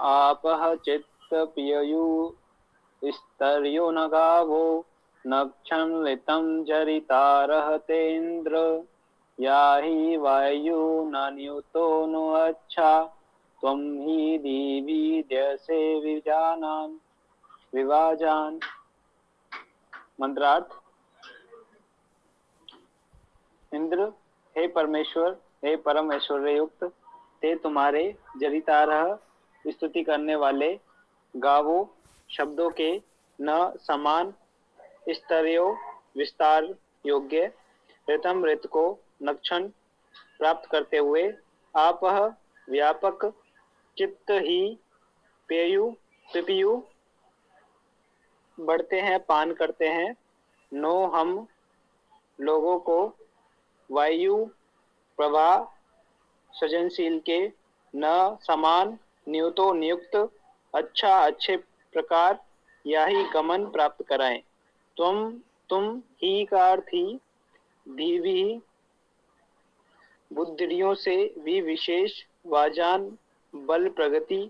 आपः चित्त पिययु स्तर्यो न गावो नक्षन्लितं जरितारः तेन्द्र याहि वायु न न्यूतो नो अच्छा त्वं हि दिवि द्यसे विवाजान। मंत्रार्थ। इंद्र, हे परमेश्वर, हे परम ऐश्वर्य युक्त, ते तुम्हारे जरितारह स्तुति करने वाले गावो शब्दों के न समान स्तर्यो विस्तार योग्य ऋतम ऋत को नक्षण प्राप्त करते हुए आप व्यापक चित्त ही पेयु पिपयु बढ़ते हैं पान करते हैं। नो हम लोगों को वायु प्रवाह सृजनशील के न समान नियुतो नियुक्त अच्छा अच्छे प्रकार या ही गमन प्राप्त कराएं। तुम ही का अर्थ ही धीवी बुद्धियों से भी विशेष वाजान बल प्रगति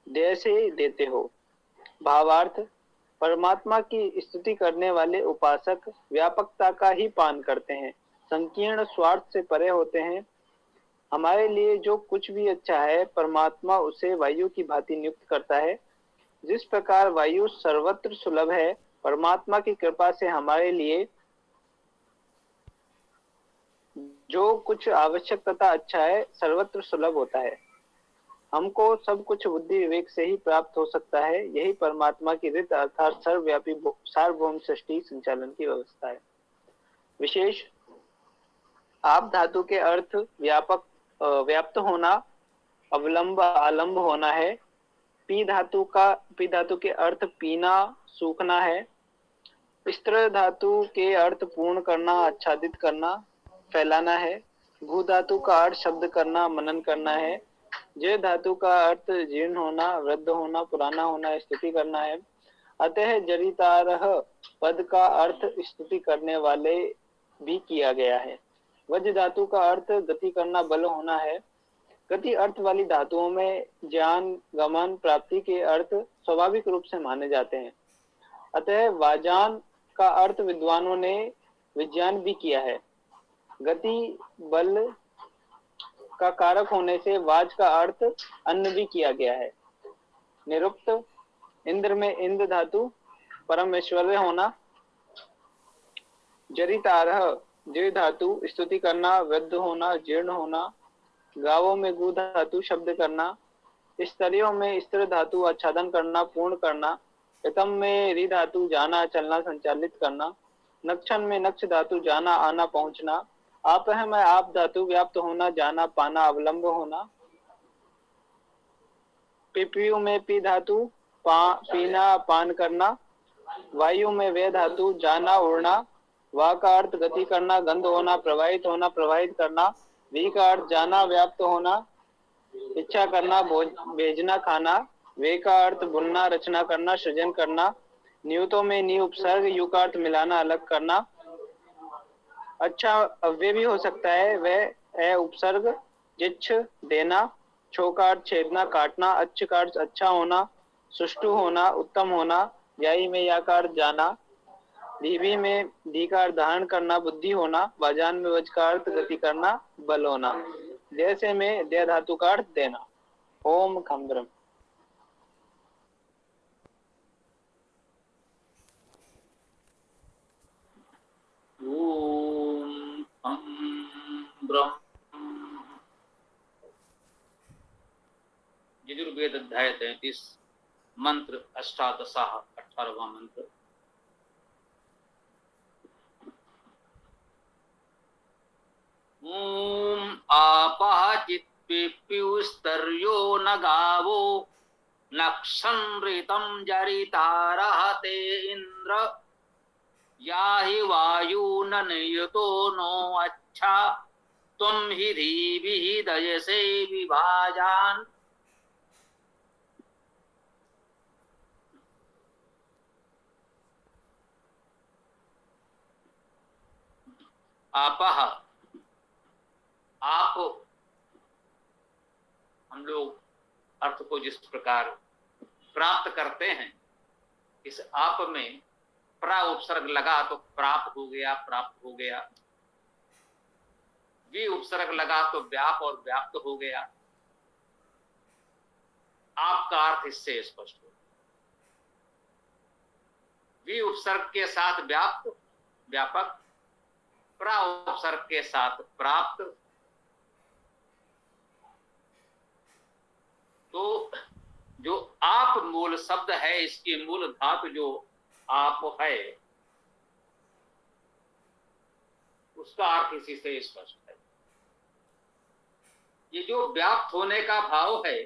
दय से देते हो। भावार्थ। परमात्मा की स्तुति करने वाले उपासक व्यापकता का ही पान करते हैं, संकीर्ण स्वार्थ से परे होते हैं। हमारे लिए जो कुछ भी अच्छा है परमात्मा उसे वायु की भांति नियुक्त करता है। जिस प्रकार वायु सर्वत्र सुलभ है, परमात्मा की कृपा से हमारे लिए जो कुछ आवश्यक तथा अच्छा है सर्वत्र सुलभ होता है। हमको सब कुछ बुद्धि विवेक से ही प्राप्त हो सकता है। यही परमात्मा की रित अर्थात सर्वव्यापी सार्वभौम सृष्टि संचालन की व्यवस्था है। विशेष आप धातु के अर्थ व्याप्त होना, अवलंब आलंब होना है। पी धातु के अर्थ पीना सूखना है। स्त्र धातु के अर्थ पूर्ण करना, आच्छादित करना, फैलाना है। भू धातु का अर्थ शब्द करना, मनन करना है। जय धातु का अर्थ जीर्ण होना, वृद्ध होना, पुराना होना, स्तुति करना है। अतः जरितारह पद का अर्थ स्तुति करने वाले भी किया गया है। वज्र धातु का अर्थ गति करना, बल होना है। गति अर्थ वाली धातुओं में ज्ञान गमन प्राप्ति के अर्थ स्वाभाविक रूप से माने जाते हैं। अतः वाजान का अर्थ विद्वानों ने विज्ञान भी किया है। गति बल का कारक होने से वाज का अर्थ अन्न भी किया गया है। निरुक्त। इंद्र में इंद्र धातु परम ऐश्वर्य होना। जरितारह जय धातु स्तुति करना, वृद्ध होना, जीर्ण होना। गावों में गु धातु शब्द करना। स्तरियों में स्त्र धातु आच्छादन करना, पूर्ण करना। ऋतम में रि धातु जाना, चलना, संचालित करना। नक्षन में नक्ष धातु जाना, आना, पहुंचना। आपह में आप धातु व्याप्त होना, जाना, पाना, अवलंब होना। पिपयु में पी धातु पीना, पान करना। वायु में वे धातु जाना, उड़ना। वा का अर्थ गति करना, गंध होना, प्रवाहित होना, प्रवाहित करना। वी का अर्थ जाना, व्याप्त होना, इच्छा करना, भेजना, खाना। वे का अर्थ बुनना, रचना करना, सृजन करना। नियुतों में नि उपसर्ग, यु का अर्थ मिलाना, अलग करना। अच्छा अव्यय भी हो सकता है। वह उपसर्ग जिच्छ देना। छो का अर्थ छेदना, काटना। अच्छ का अर्थ अच्छा होना, सुष्टु होना, उत्तम होना। याई में या का अर्थ जाना। धीवी में धी का अर्थ धारण करना, बुद्धि होना। वाजान में वज का अर्थ गति करना, बल होना। जैसे में दे धातु का अर्थ देना। ओम खम ब्रह्म। ओम खम ब्रह्म। यजुर्वेद अध्याय 33 मंत्र अष्टादशाः 18वां मंत्र। ओम आपः चित्पिप्युस्तर्यो न गावो नक्षन्ऋतं जरितारः ते इंद्र याहि वायु न नियुतो नो अच्छा त्वं हि धीभिः दयसे विभाजान। आपः आप, हम लोग अर्थ को जिस प्रकार प्राप्त करते हैं, इस आप में प्रा उपसर्ग लगा तो प्राप्त हो गया, प्राप्त हो गया। वी उपसर्ग लगा तो व्याप और व्याप्त हो गया। आपका अर्थ इससे स्पष्ट हो। वी उपसर्ग के साथ व्याप्त, व्यापक, प्रा उपसर्ग के साथ प्राप्त। तो जो आप मूल शब्द है, इसकी मूल धातु जो आप है, उसका अर्थ इसी से स्पष्ट है। ये जो व्याप्त होने का भाव है,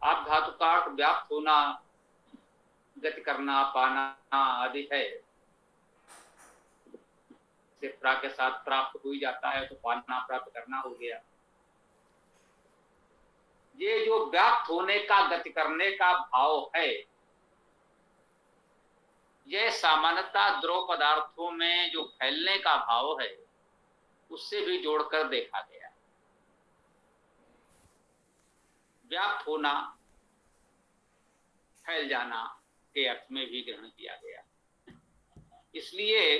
आप धातु का अर्थ व्याप्त होना, गति करना, पाना आदि है। से प्रा के साथ प्राप्त हो ही जाता है, तो पाना प्राप्त करना हो गया। ये जो व्याप्त होने का, गति करने का भाव है, यह सामान्यतः द्रव पदार्थों में जो फैलने का भाव है, उससे भी जोड़कर देखा गया। व्याप्त होना, फैल जाना के अर्थ में भी ग्रहण किया गया। इसलिए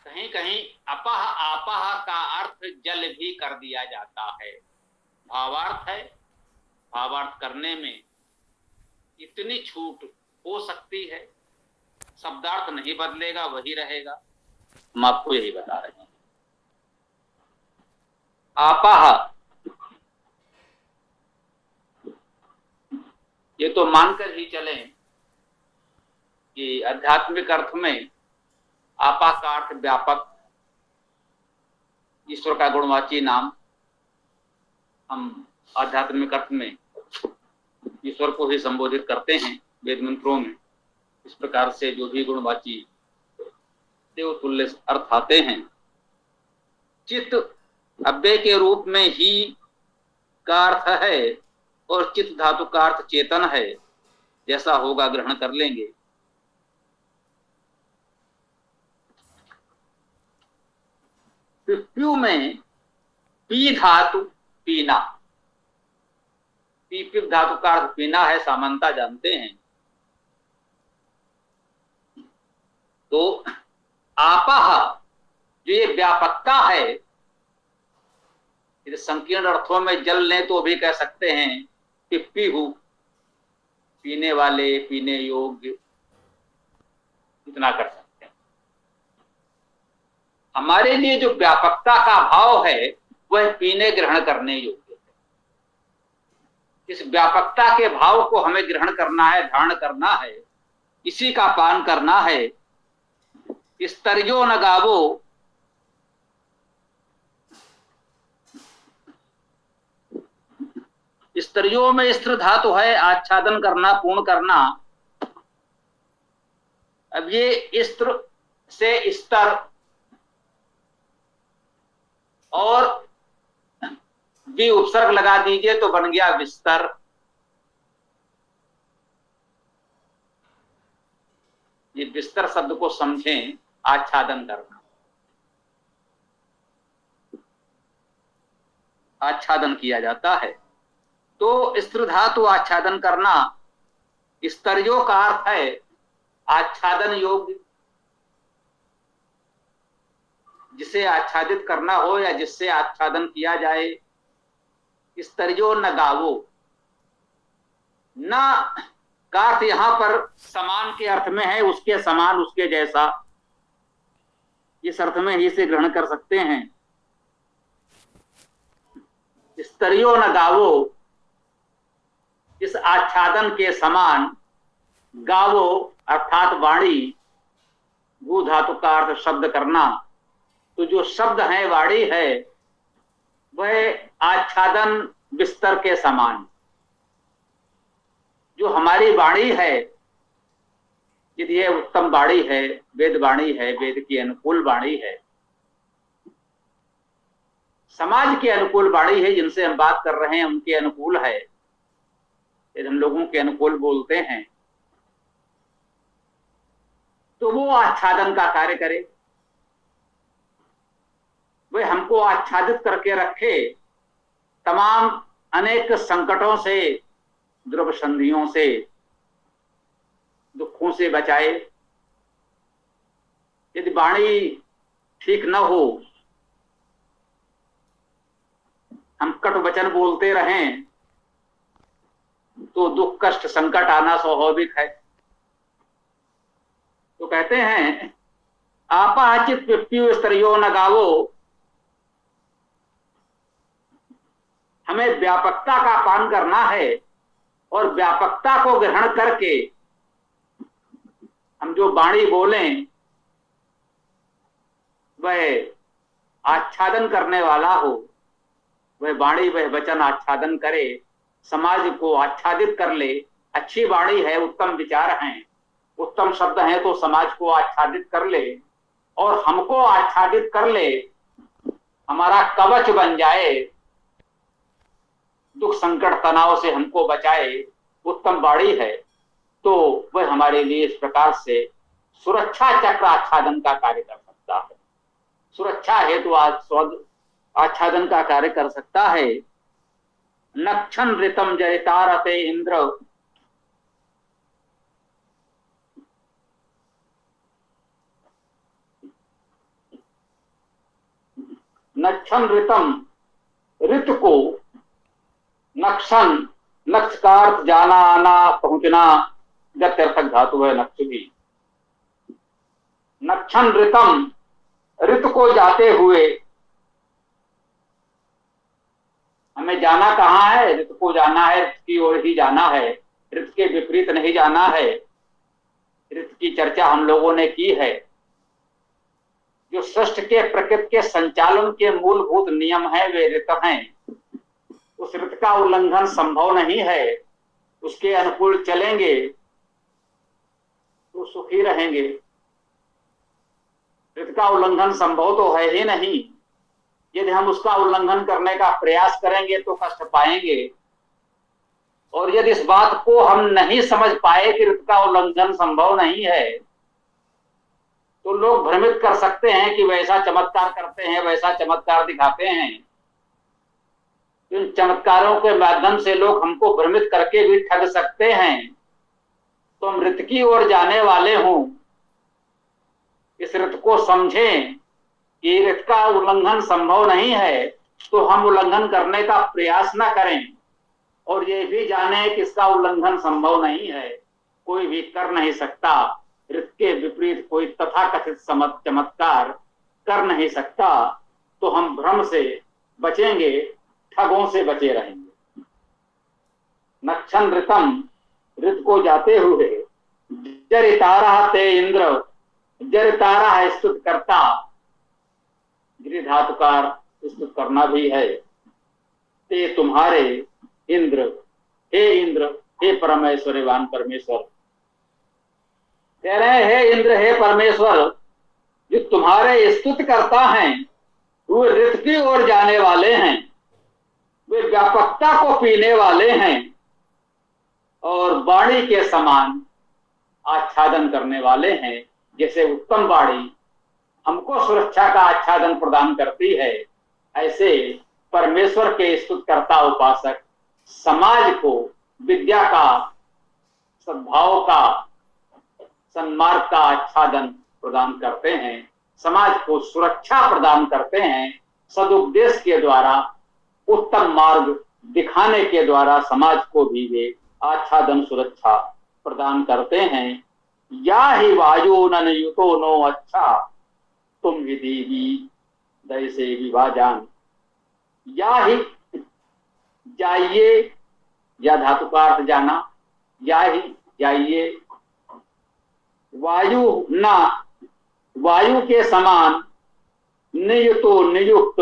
कहीं कहीं अपह आपह का अर्थ जल भी कर दिया जाता है। भावार्थ है, भावार्थ करने में इतनी छूट हो सकती है, शब्दार्थ नहीं बदलेगा, वही रहेगा। हम आपको यही बता रहे हैं। आपह, ये तो मानकर ही चलें कि आध्यात्मिक अर्थ में आपा का अर्थ व्यापक, ईश्वर का गुणवाची नाम। हम आध्यात्मिक अर्थ में ईश्वर को ही संबोधित करते हैं वेद मंत्रों में। इस प्रकार से जो भी गुणवाची देवतुल्य अर्थ आते हैं। चित्त अव्यय के रूप में ही का अर्थ है और चित्त धातु का अर्थ चेतन है। जैसा होगा ग्रहण कर लेंगे। पिप्यू में पी धातु पीना, पी धातु का अर्थ पीना है, सामान्यता जानते हैं। तो आपह जो ये व्यापकता है, यदि संकीर्ण अर्थों में जल लें तो भी कह सकते हैं पिप्पीहु, पीने वाले, पीने योग्य, इतना कर सकते हैं। हमारे लिए जो व्यापकता का भाव है वह पीने ग्रहण करने योग्य है। इस व्यापकता के भाव को हमें ग्रहण करना है, धारण करना है, इसी का पान करना है। स्तर्यो न गावो, स्तर्यो में स्त्र धातु है, आच्छादन करना, पूर्ण करना। अब ये स्त्र से स्तर और भी उपसर्ग लगा दीजिए तो बन गया विस्तर। ये विस्तर शब्द को समझें, आच्छादन करना, आच्छादन किया जाता है। तो स्त्र धातु आच्छादन करना, स्तर्यो का अर्थ है आच्छादन योग्य, जिसे आच्छादित करना हो या जिससे आच्छादन किया जाए। स्तर्यो न गावो, न का अर्थ यहां पर समान के अर्थ में है, उसके समान, उसके जैसा, इस अर्थ में ही इसे ग्रहण कर सकते हैं। स्तर्यो न गावो, इस आच्छादन के समान, गावो अर्थात वाणी, गु धातु का अर्थ शब्द करना। तो जो शब्द है, वाणी है, वह आच्छादन बिस्तर के समान। जो हमारी वाणी है, यदि यह उत्तम वाणी है, वेद वाणी है, वेद की अनुकूल वाणी है, समाज के अनुकूल वाणी है, जिनसे हम बात कर रहे हैं उनके अनुकूल है, यदि हम लोगों के अनुकूल बोलते हैं तो वो आच्छादन का कार्य करे। वे हमको आच्छादित करके रखे, तमाम अनेक संकटों से, द्रव्य संधियों से, दुखों से बचाए। यदि वाणी ठीक न हो, हम कट वचन बोलते रहें, तो दुख कष्ट संकट आना स्वाभाविक है। तो कहते हैं आपाचित पिप्यु स्तरियो न गावो, हमें व्यापकता का पान करना है और व्यापकता को ग्रहण करके हम जो वाणी बोलें वह आच्छादन करने वाला हो, वह वाणी वह वचन आच्छादन करे, समाज को आच्छादित कर ले। अच्छी वाणी है, उत्तम विचार हैं, उत्तम शब्द हैं, तो समाज को आच्छादित कर ले और हमको आच्छादित कर ले, हमारा कवच बन जाए, दुख संकट तनाव से हमको बचाए। उत्तम वाणी है तो वह हमारे लिए इस प्रकार से सुरक्षा चक्र आच्छादन का कार्य कर सकता है। सुरक्षा है तो आच्छादन का कार्य कर सकता है। नक्षन ऋतम जरितारते इंद्र, नक्षन ऋतम, ऋत को नक्षन, नक्ष का अर्थ जाना आना पहुंचना, गत्यर्थक धातु है नक्ष भी। नक्षन ऋतम, ऋत को जाते हुए, हमें जाना कहाँ है? ऋत को जाना है, ऋत की ओर ही जाना है, ऋत के विपरीत नहीं जाना है। ऋत की चर्चा हम लोगों ने की है। जो सृष्टि के प्रकृति के संचालन के मूलभूत नियम है वे ऋत हैं। उस ऋत का उल्लंघन संभव नहीं है। उसके अनुकूल चलेंगे तो सुखी रहेंगे। ऋत का उल्लंघन संभव तो है ही नहीं। यदि हम उसका उल्लंघन करने का प्रयास करेंगे तो कष्ट पाएंगे। और यदि इस बात को हम नहीं समझ पाए कि ऋत का उल्लंघन संभव नहीं है, तो लोग भ्रमित कर सकते हैं कि वैसा चमत्कार करते हैं, वैसा चमत्कार दिखाते हैं। इन चमत्कारों के माध्यम से लोग हमको भ्रमित करके भी ठग सकते हैं। तो हम ऋत की ओर जाने वाले हों, इस ऋत को समझें कि ऋत का उल्लंघन संभव नहीं है, तो हम उल्लंघन करने का प्रयास न करें। और ये भी जाने कि इसका उल्लंघन संभव नहीं है, कोई भी कर नहीं सकता। ऋत के विपरीत कोई तथाकथित चमत्कार कर नहीं सकता। तो हम भ्रम से बचेंगे, ठगों से बचे रहेंगे। नक्षन ऋतम, ऋत को जाते हुए, जरितारा ते इंद्र, जरितारा है स्तुत करता, गिरि धातुकार स्तुत करना भी है। ते तुम्हारे इंद्र, हे इंद्र, हे परमेश्वरवान परमेश्वर। कह रहे हैं हे इंद्र, हे परमेश्वर, जो तुम्हारे स्तुत करता हैं वे ऋत की ओर जाने वाले हैं, वे व्यापकता को पीने वाले हैं और वाणी के समान आच्छादन करने वाले हैं। जैसे उत्तम वाणी हमको सुरक्षा का आच्छादन प्रदान करती है, ऐसे परमेश्वर के स्तुतकर्ता उपासक समाज को विद्या का, सद्भाव का, सन्मार्ग का आच्छादन प्रदान करते हैं, समाज को सुरक्षा प्रदान करते हैं। सदुपदेश के द्वारा, उत्तम मार्ग दिखाने के द्वारा समाज को भी वे आच्छादन सुरक्षा प्रदान करते हैं। या ही वायु नयुतो नो अच्छा, तुम ही देवी दय से विभाजान। या ही, जाइए, या धातु का अर्थ जाना, या ही जाइए। वायु ना, वायु के समान, नियुतो नियुक्त।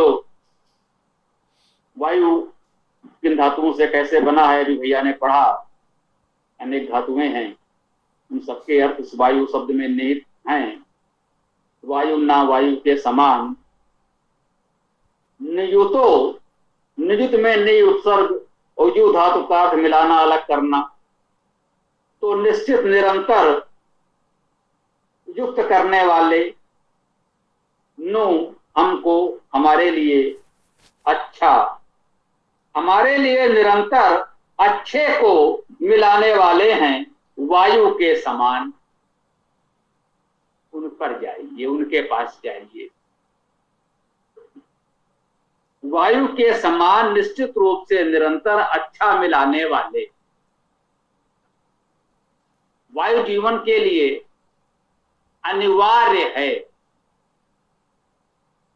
वायु किन धातुओं से कैसे बना है अभी भैया ने पढ़ा, अनेक धातुएं हैं, उन सबके अर्थ इस वायु शब्द में निहित हैं। वायु ना, वायु के समान। नियुतो, नियुत में नि उत्सर्ग और यु धातु का अर्थ मिलाना, अलग करना। तो निश्चित निरंतर युक्त करने वाले, नु हमको, हमारे लिए अच्छा, हमारे लिए निरंतर अच्छे को मिलाने वाले हैं वायु के समान। उन पर जाइए, उनके पास जाइए। वायु के समान निश्चित रूप से निरंतर अच्छा मिलाने वाले। वायु जीवन के लिए अनिवार्य है,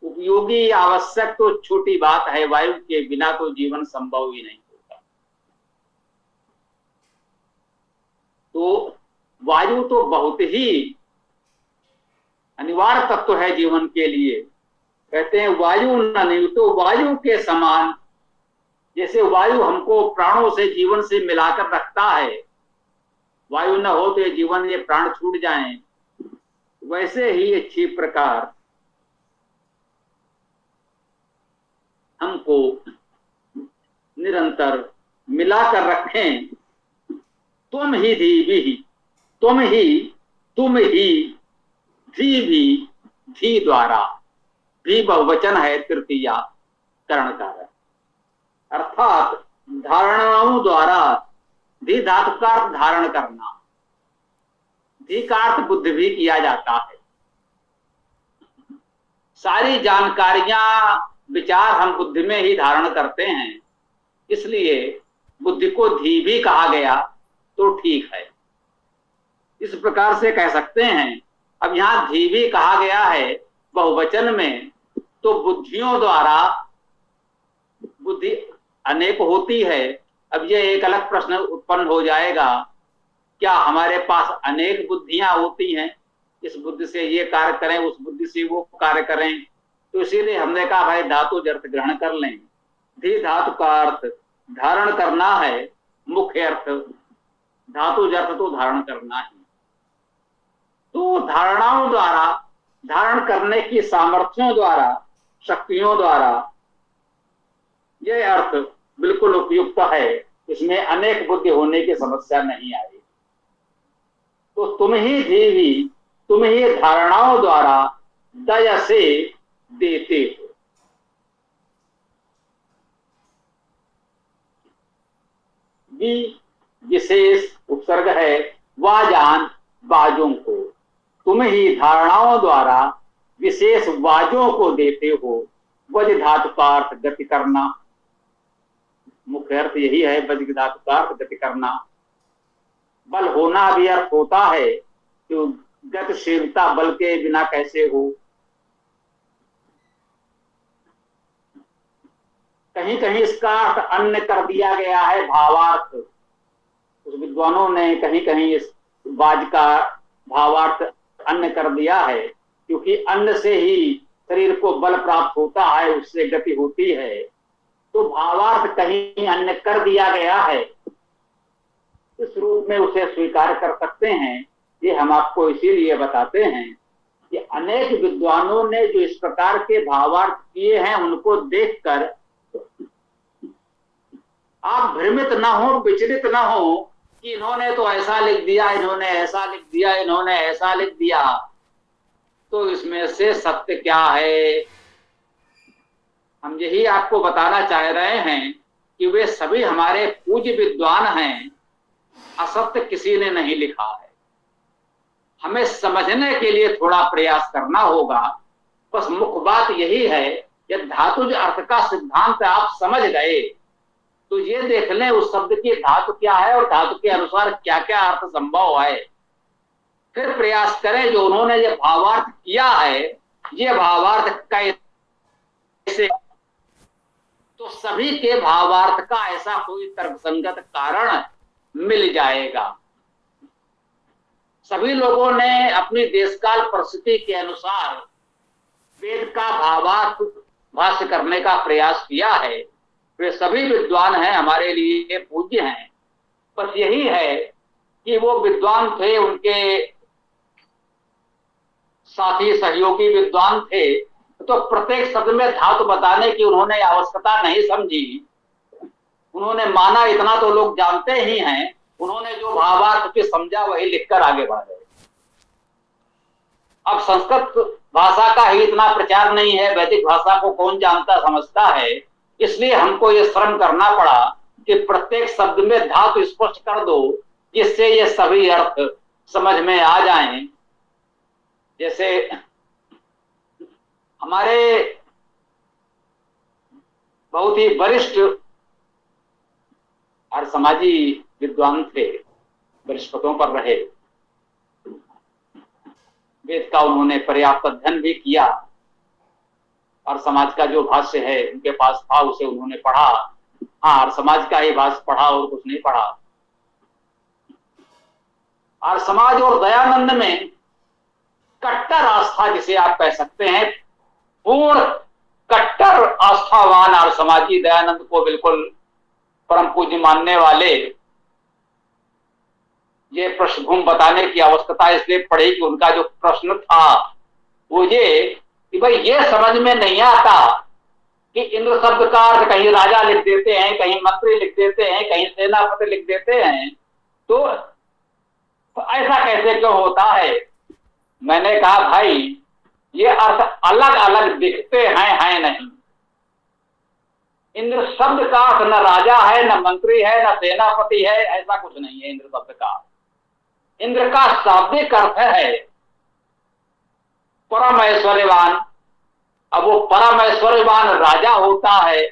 उपयोगी, आवश्यक तो छोटी बात है, वायु के बिना तो जीवन संभव ही नहीं होता। तो वायु तो बहुत ही अनिवार्य तत्व है जीवन के लिए। कहते हैं वायु न नहीं तो वायु के समान। जैसे वायु हमको प्राणों से, जीवन से मिलाकर रखता है, वायु न हो तो ये जीवन, ये प्राण छूट जाएं, वैसे ही अच्छी प्रकार हमको निरंतर मिलाकर रखें। तुम ही धीवी, तुम ही धी भी, धी द्वारा, धी बहुवचन है, तृतीया करण कारक, अर्थात धारणाओं द्वारा। धी धातु का अर्थ धारण करना, धी का अर्थ बुद्धि भी किया जाता है। सारी जानकारियां, विचार हम बुद्धि में ही धारण करते हैं, इसलिए बुद्धि को धी भी कहा गया तो ठीक है। इस प्रकार से कह सकते हैं। अब यहां धी भी कहा गया है बहुवचन में, तो बुद्धियों द्वारा, बुद्धि अनेक होती है। अब ये एक अलग प्रश्न उत्पन्न हो जाएगा, क्या हमारे पास अनेक बुद्धियां होती हैं, इस बुद्धि से ये कार्य करें, उस बुद्धि से वो कार्य करें? तो इसीलिए हमने कहा भाई धातु अर्थ ग्रहण कर लें। धी धातु का अर्थ धारण करना है, मुख्य अर्थ धातु अर्थ तो धारण करना है। तो धारणाओं द्वारा, धारण करने की सामर्थ्यों द्वारा, शक्तियों द्वारा, यह अर्थ बिल्कुल उपयुक्त है। इसमें अनेक बुद्धि होने की समस्या नहीं आई। तो तुम ही धीवी, तुम ही धारणाओं द्वारा दया से देते हो। विशेष उपसर्ग है वाजान, बाजों को। तुम ही धारणाओं द्वारा विशेष वाजों को देते हो। वज धातु का अर्थ गति करना, मुख्य अर्थ यही है, वज धातु का अर्थ गति करना। बल होना भी अर्थ होता है, तो गतिशीलता बल के बिना कैसे हो। कहीं कहीं इसका अर्थ अन्य कर दिया गया है, भावार्थ। उस विद्वानों ने कहीं कहीं इस वाज का भावार्थ अन्य कर दिया है, क्योंकि अन्न से ही शरीर को बल प्राप्त होता है, उससे गति होती है। तो भावार्थ कहीं अन्य कर दिया गया है, इस रूप में उसे स्वीकार कर सकते हैं। ये हम आपको इसीलिए बताते हैं कि अनेक विद्वानों ने जो इस प्रकार के भावार्थ किए हैं, उनको देखकर आप भ्रमित ना हो, विचलित ना हो कि इन्होंने तो ऐसा लिख दिया, इन्होंने ऐसा लिख दिया, इन्होंने ऐसा लिख दिया, तो इसमें से सत्य क्या है। हम यही आपको बताना चाह रहे हैं कि वे सभी हमारे पूज्य विद्वान हैं, असत्य किसी ने नहीं लिखा है। हमें समझने के लिए थोड़ा प्रयास करना होगा। बस मुख्य बात यही है, यदि धातुज अर्थ का सिद्धांत आप समझ गए तो ये देख लें उस शब्द की धातु क्या है और धातु के अनुसार क्या क्या अर्थ संभव है। फिर प्रयास करें जो उन्होंने ये भावार्थ किया है, ये भावार्थ कैसे, तो सभी के भावार्थ का ऐसा कोई तर्कसंगत कारण मिल जाएगा। सभी लोगों ने अपनी देशकाल परिस्थिति के अनुसार वेद का भावार्थ भाष्य करने का प्रयास किया है। वे सभी विद्वान हैं, हमारे लिए पूज्य हैं। बस यही है कि वो विद्वान थे, उनके साथी सहयोगी विद्वान थे, तो प्रत्येक शब्द में धातु बताने की उन्होंने आवश्यकता नहीं समझी। उन्होंने माना इतना तो लोग जानते ही हैं, उन्होंने जो भावार्थ के समझा वही लिखकर आगे बढ़ गए। अब संस्कृत भाषा का ही इतना प्रचार नहीं है, वैदिक भाषा को कौन जानता समझता है। इसलिए हमको ये श्रम करना पड़ा कि प्रत्येक शब्द में धातु स्पष्ट कर दो, जिससे ये सभी अर्थ समझ में आ जाएं। जैसे हमारे बहुत ही वरिष्ठ और समाजी विद्वान थे, वरिष्ठ पदों पर रहे, वेद का उन्होंने पर्याप्त अध्ययन भी किया और समाज का जो भाष्य है उनके पास था, उसे उन्होंने पढ़ा। हाँ, और समाज का ही भाष्य पढ़ा और कुछ नहीं पढ़ा। और समाज और दयानंद में कट्टर आस्था जिसे आप कह सकते हैं, पूर्ण कट्टर आस्थावान और समाजी दयानंद को बिल्कुल परम पूज्य मानने वाले, ये पृष्ठभूमि बताने की आवश्यकता इसलिए पड़ी कि उनका जो प्रश्न था वो ये कि भाई ये समझ में नहीं आता कि इंद्र शब्द का अर्थ कहीं राजा लिख देते हैं, कहीं मंत्री लिख देते हैं, कहीं सेनापति लिख देते हैं, तो ऐसा कैसे क्यों होता है। मैंने कहा भाई ये अर्थ अलग अलग दिखते हैं नहीं। इंद्र शब्द का अर्थ न राजा है, न मंत्री है, न सेनापति है, ऐसा कुछ नहीं है। इंद्र शब्द का, इंद्र का शाब्दिक अर्थ है परम ऐश्वर्यवान। अब वो परम ऐश्वर्यवान राजा होता है,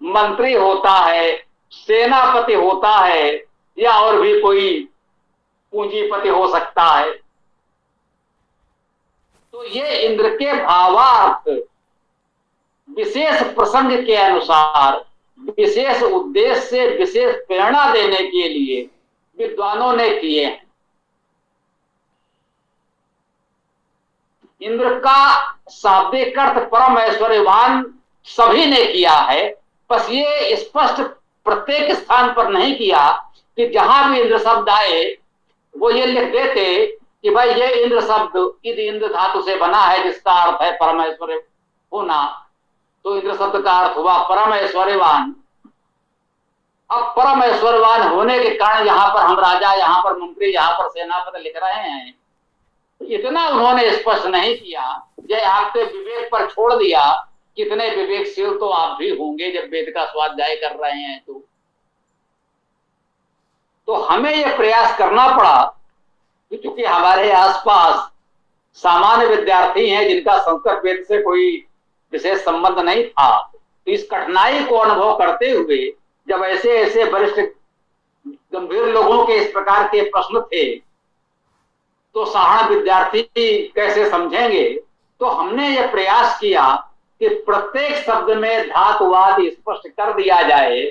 मंत्री होता है, सेनापति होता है, या और भी कोई पूंजीपति हो सकता है। तो ये इंद्र के भावार्थ विशेष प्रसंग के अनुसार, विशेष उद्देश्य से, विशेष प्रेरणा देने के लिए विद्वानों ने किए हैं। इंद्र का शाब्दिक अर्थ परम ऐश्वर्यवान सभी ने किया है, बस ये स्पष्ट प्रत्येक स्थान पर नहीं किया कि जहां भी इंद्र शब्द आए वो ये लिख देते कि भाई ये इंद्र शब्द इद इंद्र धातु से बना है, जिसका अर्थ है परम ऐश्वर्य होना। तो इंद्र शब्द का अर्थ हुआ परम ऐश्वर्यवान। अब परम ऐश्वर्यवान होने के कारण यहां पर हम राजा, यहां पर मंत्री, यहां पर सेनापति लिख रहे हैं, इतना उन्होंने स्पष्ट नहीं किया। ये आपके विवेक पर छोड़ दिया। कितने विवेकशील तो आप भी होंगे जब वेद का स्वाध्याय कर रहे हैं। तो हमें यह प्रयास करना पड़ा कि चूंकि हमारे आसपास सामान्य विद्यार्थी हैं जिनका संस्कृत वेद से कोई विशेष संबंध नहीं था, तो इस कठिनाई को अनुभव करते हुए जब ऐसे ऐसे वरिष्ठ गंभीर लोगों के इस प्रकार के प्रश्न थे तो साधारण विद्यार्थी कैसे समझेंगे। तो हमने यह प्रयास किया कि प्रत्येक शब्द में धातुवाद स्पष्ट कर दिया जाए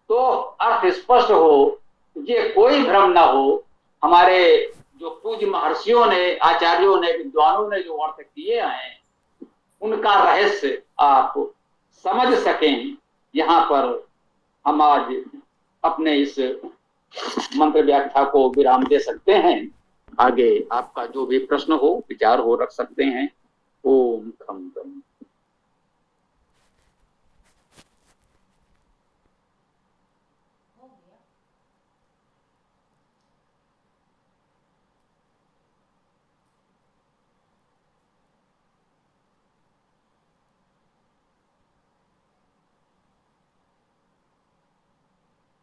तो अर्थ स्पष्ट हो, ये कोई भ्रम न हो। हमारे जो पूज्य महर्षियों ने, आचार्यों ने, विद्वानों ने जो अर्थ किए हैं उनका रहस्य आप समझ सकें। यहाँ पर हम आज अपने इस मंत्र व्याख्या को विराम दे सकते हैं। आगे आपका जो भी प्रश्न हो, विचार हो, रख सकते हैं। ओम खम खम।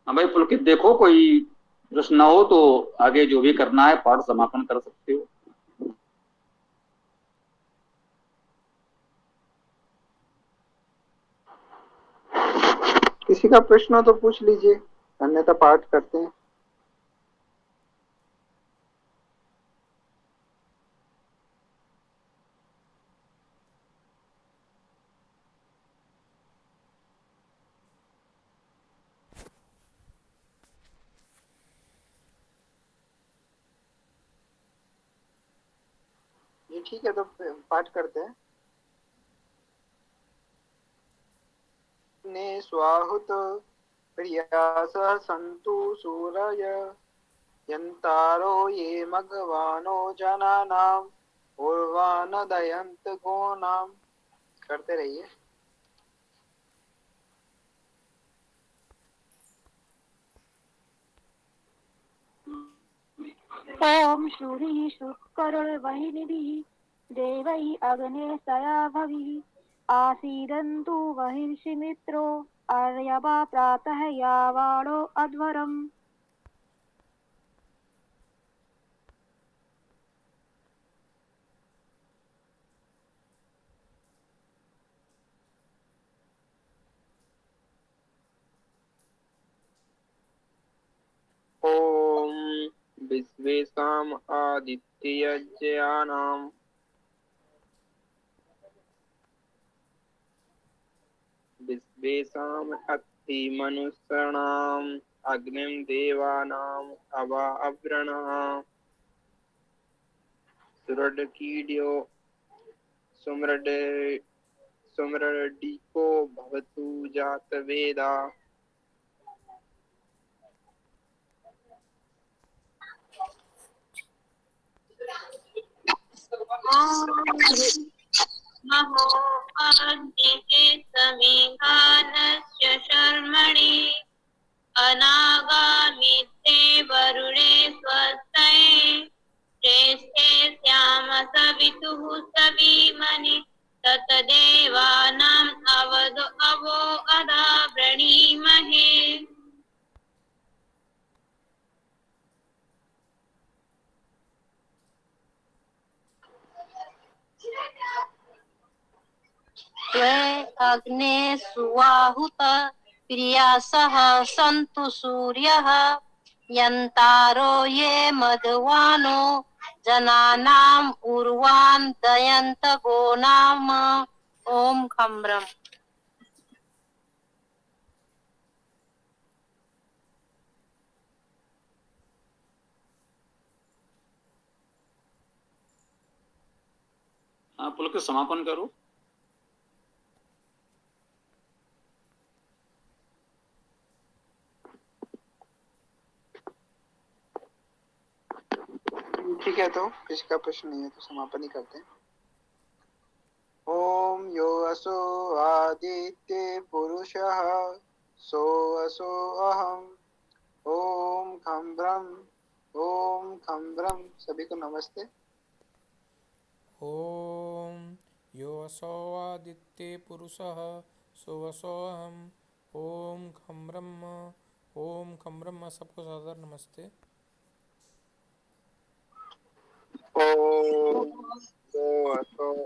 हाँ भाई पुलकित, देखो कोई प्रश्न न हो तो आगे जो भी करना है पाठ समापन कर सकते हो। किसी का प्रश्न हो तो पूछ लीजिए, अन्यथा पाठ करते हैं। ये ठीक है, तो पाठ करते हैं। ने स्वाहुत प्रियासः सन्तु सूरय यन्तारो ये मघवानो जनानाम् उर्वानदयन्त गोनाम्। करते रहिए। ओम शूरी शुक्र वहिनिधि देवैः अग्ने सया भविः आसीदन्तु महिषि मित्रो आर्यवा प्रातः यावाणो अध्वरम्। ॐ विश्वेषाम् आदित्ययज्ञानां विश्वेषाम् अत्तिमनुष्याणाम् अग्निं देवानाम् अवावृणः सुरडकीड्यो सुमृड सुमृडिको भवतु जातवेदा। महो अद्य समेघानस्य शर्मणि अनागामित्ते वरुणे स्वस्यै श्रेष्ठे श्याम सवितुः सवीमनि ततदेवानाम् अवो अदा वृणीमहे। त्वे अग्ने सुवाहुत प्रियासः सन्तु सूर्यः यन्तारो ये मधवानो जनानाम् उर्वान् दयन्त गोनाम। ओम खम्रम। पुलक समापन करो। ठीक है, तो किसी का प्रश्न नहीं है तो समापन ही करते हैं। ओम यो असो आदित्य पुरुषः सो असो अहम। ओम खम ब्रह्म। सभी को नमस्ते। ओम यो असो आदित्ये पुरुषः सोऽसोऽहम्। ओम खम ब्रह्म सबको सादर नमस्ते। ओम यो असो